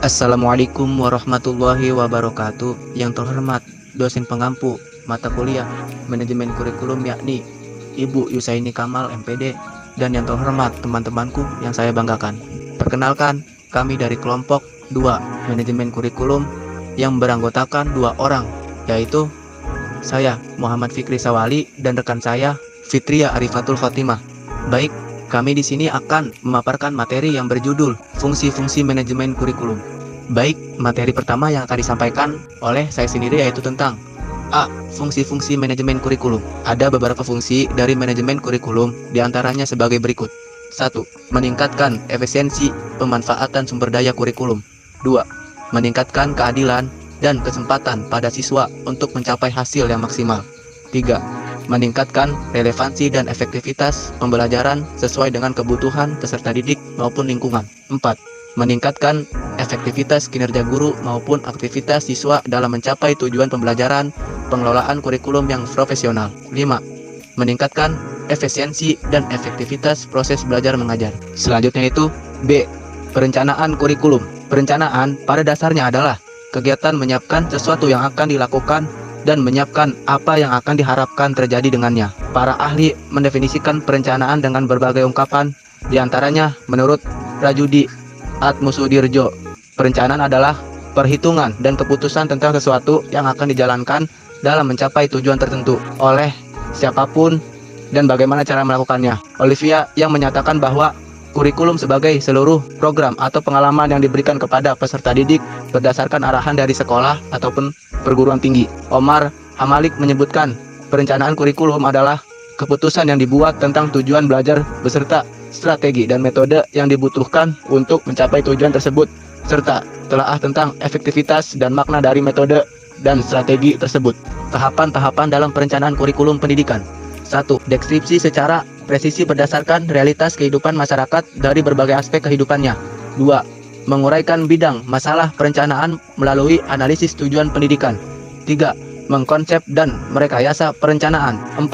Assalamualaikum warahmatullahi wabarakatuh. Yang terhormat dosen pengampu mata kuliah manajemen kurikulum yakni Ibu Yusaini Kamal MPD, dan yang terhormat teman-temanku yang saya banggakan. Perkenalkan, kami dari kelompok 2 manajemen kurikulum yang beranggotakan 2 orang, yaitu saya Muhammad Fikri Sawali dan rekan saya Fitria Arifatul Khotimah. Baik, kami di sini akan memaparkan materi yang berjudul fungsi-fungsi manajemen kurikulum. Baik, materi pertama yang akan disampaikan oleh saya sendiri yaitu tentang A. Fungsi-fungsi manajemen kurikulum. Ada beberapa fungsi dari manajemen kurikulum, diantaranya sebagai berikut. 1. Meningkatkan efisiensi pemanfaatan sumber daya kurikulum. 2. Meningkatkan keadilan dan kesempatan pada siswa untuk mencapai hasil yang maksimal. 3. Meningkatkan relevansi dan efektivitas pembelajaran sesuai dengan kebutuhan peserta didik maupun lingkungan. 4. Meningkatkan efektivitas kinerja guru maupun aktivitas siswa dalam mencapai tujuan pembelajaran, pengelolaan kurikulum yang profesional. 5. Meningkatkan efisiensi dan efektivitas proses belajar mengajar. Selanjutnya itu B. Perencanaan kurikulum. Perencanaan pada dasarnya adalah kegiatan menyiapkan sesuatu yang akan dilakukan dan menyiapkan apa yang akan diharapkan terjadi dengannya. Para ahli mendefinisikan perencanaan dengan berbagai ungkapan, diantaranya menurut Rajudi Atmusudirjo, perencanaan adalah perhitungan dan keputusan tentang sesuatu yang akan dijalankan dalam mencapai tujuan tertentu oleh siapapun dan bagaimana cara melakukannya. Olivia yang menyatakan bahwa kurikulum sebagai seluruh program atau pengalaman yang diberikan kepada peserta didik berdasarkan arahan dari sekolah ataupun perguruan tinggi. Omar Hamalik menyebutkan perencanaan kurikulum adalah keputusan yang dibuat tentang tujuan belajar beserta strategi dan metode yang dibutuhkan untuk mencapai tujuan tersebut, serta telaah tentang efektivitas dan makna dari metode dan strategi tersebut. Tahapan-tahapan dalam perencanaan kurikulum pendidikan. 1. Deskripsi secara presisi berdasarkan realitas kehidupan masyarakat dari berbagai aspek kehidupannya. 2. Menguraikan bidang masalah perencanaan melalui analisis tujuan pendidikan. 3. Mengkonsep dan merekayasa perencanaan. 4.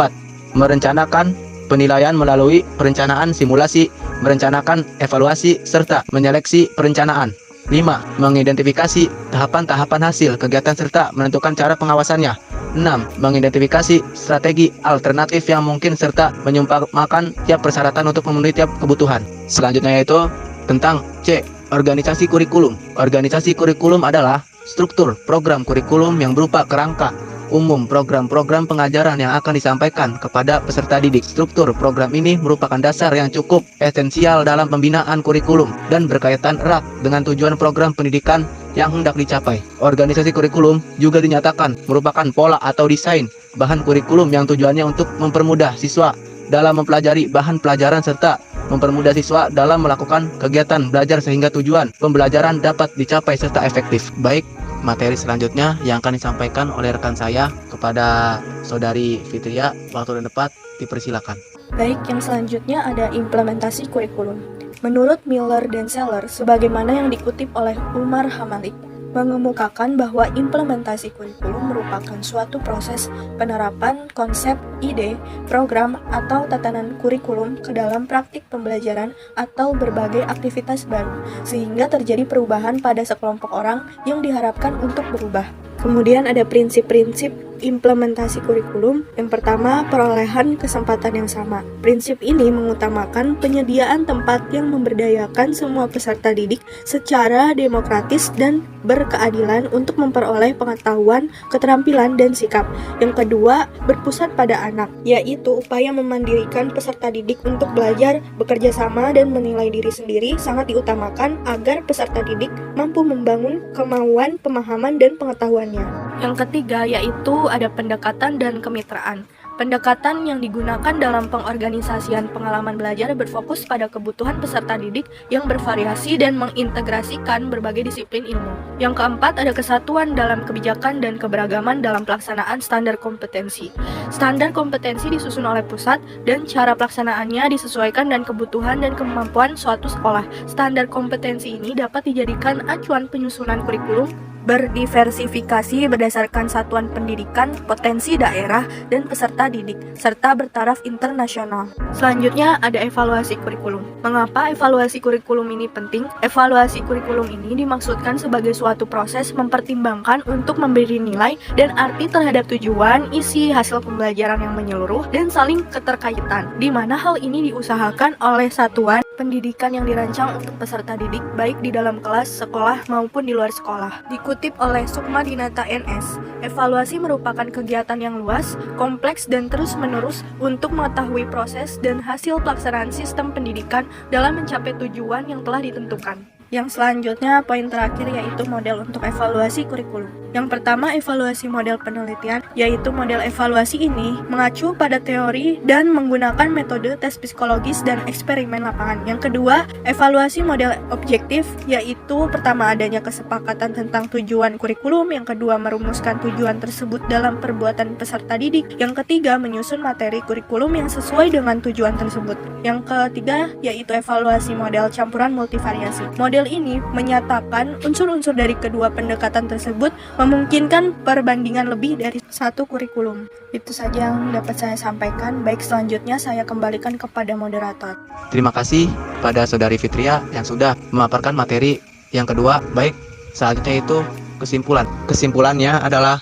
Merencanakan penilaian melalui perencanaan simulasi, merencanakan evaluasi, serta menyeleksi perencanaan. 5. Mengidentifikasi tahapan-tahapan hasil kegiatan serta menentukan cara pengawasannya. 6. Mengidentifikasi strategi alternatif yang mungkin serta menyumpamakan tiap persyaratan untuk memenuhi tiap kebutuhan. Selanjutnya yaitu tentang C. Organisasi kurikulum. Organisasi kurikulum adalah struktur program kurikulum yang berupa kerangka umum program-program pengajaran yang akan disampaikan kepada peserta didik. Struktur program ini merupakan dasar yang cukup esensial dalam pembinaan kurikulum dan berkaitan erat dengan tujuan program pendidikan yang hendak dicapai. Organisasi kurikulum juga dinyatakan merupakan pola atau desain bahan kurikulum yang tujuannya untuk mempermudah siswa dalam mempelajari bahan pelajaran serta mempermudah siswa dalam melakukan kegiatan belajar sehingga tujuan pembelajaran dapat dicapai serta efektif. Baik, materi selanjutnya yang akan disampaikan oleh rekan saya kepada saudari Fitria, waktu dan tepat dipersilakan. Baik, yang selanjutnya ada implementasi kurikulum. Menurut Miller dan Seller, sebagaimana yang dikutip oleh Umar Hamalik, mengemukakan bahwa implementasi kurikulum merupakan suatu proses penerapan konsep, ide, program, atau tatanan kurikulum ke dalam praktik pembelajaran atau berbagai aktivitas baru, sehingga terjadi perubahan pada sekelompok orang yang diharapkan untuk berubah. Kemudian ada prinsip-prinsip implementasi kurikulum. Yang pertama, perolehan kesempatan yang sama. Prinsip ini mengutamakan penyediaan tempat yang memberdayakan semua peserta didik secara demokratis dan berkeadilan untuk memperoleh pengetahuan, keterampilan, dan sikap. Yang kedua, berpusat pada anak, yaitu upaya memandirikan peserta didik untuk belajar, bekerja sama, dan menilai diri sendiri sangat diutamakan agar peserta didik mampu membangun kemauan, pemahaman, dan pengetahuannya. Yang ketiga yaitu ada pendekatan dan kemitraan. Pendekatan yang digunakan dalam pengorganisasian pengalaman belajar berfokus pada kebutuhan peserta didik yang bervariasi dan mengintegrasikan berbagai disiplin ilmu. Yang keempat ada kesatuan dalam kebijakan dan keberagaman dalam pelaksanaan standar kompetensi. Standar kompetensi disusun oleh pusat dan cara pelaksanaannya disesuaikan dengan kebutuhan dan kemampuan suatu sekolah. Standar kompetensi ini dapat dijadikan acuan penyusunan kurikulum berdiversifikasi berdasarkan satuan pendidikan, potensi daerah, dan peserta didik, serta bertaraf internasional. Selanjutnya ada evaluasi kurikulum. Mengapa evaluasi kurikulum ini penting? Evaluasi kurikulum ini dimaksudkan sebagai suatu proses mempertimbangkan untuk memberi nilai dan arti terhadap tujuan, isi, hasil pembelajaran yang menyeluruh, dan saling keterkaitan, di mana hal ini diusahakan oleh satuan pendidikan yang dirancang untuk peserta didik baik di dalam kelas, sekolah, maupun di luar sekolah. Dikutip oleh Sukma Dinata NS, evaluasi merupakan kegiatan yang luas, kompleks, dan terus-menerus untuk mengetahui proses dan hasil pelaksanaan sistem pendidikan dalam mencapai tujuan yang telah ditentukan. Yang selanjutnya, poin terakhir yaitu model untuk evaluasi kurikulum. Yang pertama, evaluasi model penelitian, yaitu model evaluasi ini mengacu pada teori dan menggunakan metode tes psikologis dan eksperimen lapangan. Yang kedua, evaluasi model objektif, yaitu pertama adanya kesepakatan tentang tujuan kurikulum, yang kedua merumuskan tujuan tersebut dalam perbuatan peserta didik, yang ketiga menyusun materi kurikulum yang sesuai dengan tujuan tersebut. Yang ketiga, yaitu evaluasi model campuran multivariasi. Model ini menyatakan unsur-unsur dari kedua pendekatan tersebut memungkinkan perbandingan lebih dari satu kurikulum. Itu saja yang dapat saya sampaikan. Baik, selanjutnya saya kembalikan kepada moderator. Terima kasih pada Saudari Fitria yang sudah memaparkan materi. Yang kedua, baik, selanjutnya itu kesimpulan. Kesimpulannya adalah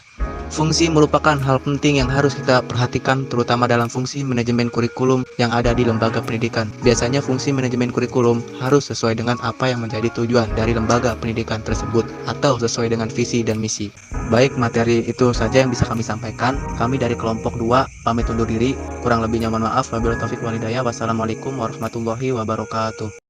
fungsi merupakan hal penting yang harus kita perhatikan, terutama dalam fungsi manajemen kurikulum yang ada di lembaga pendidikan. Biasanya fungsi manajemen kurikulum harus sesuai dengan apa yang menjadi tujuan dari lembaga pendidikan tersebut atau sesuai dengan visi dan misi. Baik, materi itu saja yang bisa kami sampaikan. Kami dari kelompok 2 pamit undur diri. Kurang lebihnya mohon maaf. Wabillahi taufiq wal hidayah. Wassalamualaikum warahmatullahi wabarakatuh.